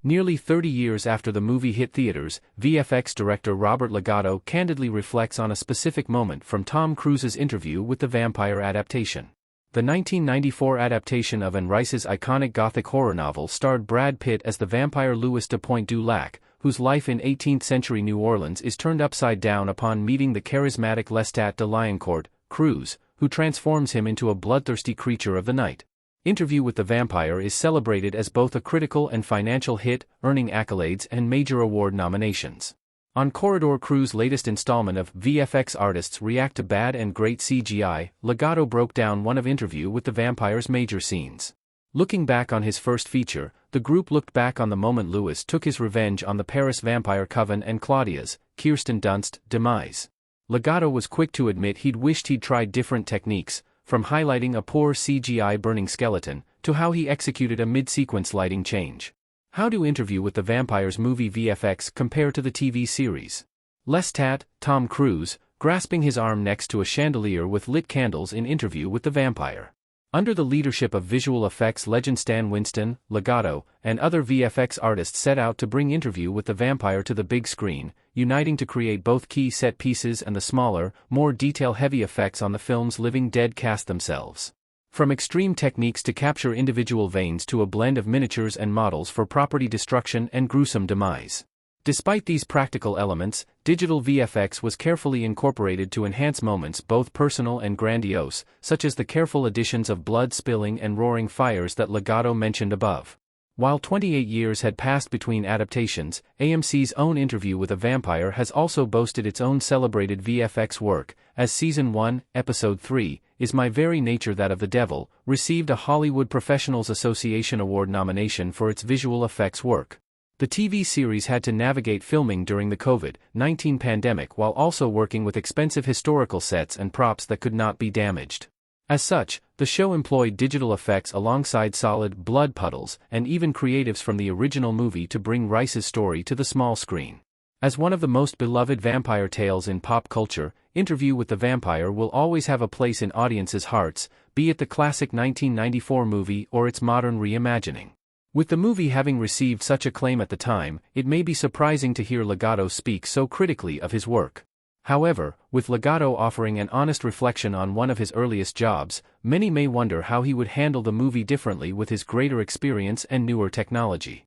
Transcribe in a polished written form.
Nearly 30 years after the movie hit theaters, VFX director Robert Legato candidly reflects on a specific moment from Tom Cruise's interview with the vampire adaptation. The 1994 adaptation of Anne Rice's iconic Gothic horror novel starred Brad Pitt as the vampire Louis de Pointe-du-Lac, whose life in 18th-century New Orleans is turned upside down upon meeting the charismatic Lestat de Lioncourt, Cruise, who transforms him into a bloodthirsty creature of the night. Interview with the Vampire is celebrated as both a critical and financial hit, earning accolades and major award nominations. On Corridor Crew's latest installment of VFX Artists React to Bad and Great CGI, Legato broke down one of Interview with the Vampire's major scenes. Looking back on his first feature, the group looked back on the moment Louis took his revenge on the Paris vampire coven and Claudia's, Kirsten Dunst, demise. Legato was quick to admit he'd wished he'd tried different techniques, from highlighting a poor CGI burning skeleton, to how he executed a mid-sequence lighting change. How do Interview with the Vampire's movie VFX compare to the TV series? Lestat, Tom Cruise, grasping his arm next to a chandelier with lit candles in Interview with the Vampire. Under the leadership of visual effects legend Stan Winston, Legato, and other VFX artists set out to bring Interview with the Vampire to the big screen, uniting to create both key set pieces and the smaller, more detail-heavy effects on the film's living dead cast themselves. From extreme techniques to capture individual veins to a blend of miniatures and models for property destruction and gruesome demise. Despite these practical elements, digital VFX was carefully incorporated to enhance moments both personal and grandiose, such as the careful additions of blood spilling and roaring fires that Legato mentioned above. While 28 years had passed between adaptations, AMC's own Interview with a Vampire has also boasted its own celebrated VFX work, as Season 1, Episode 3, Is My Very Nature That of the Devil, received a Hollywood Professionals Association Award nomination for its visual effects work. The TV series had to navigate filming during the COVID-19 pandemic while also working with expensive historical sets and props that could not be damaged. As such, the show employed digital effects alongside solid blood puddles and even creatives from the original movie to bring Rice's story to the small screen. As one of the most beloved vampire tales in pop culture, Interview with the Vampire will always have a place in audiences' hearts, be it the classic 1994 movie or its modern reimagining. With the movie having received such acclaim at the time, it may be surprising to hear Legato speak so critically of his work. However, with Legato offering an honest reflection on one of his earliest jobs, many may wonder how he would handle the movie differently with his greater experience and newer technology.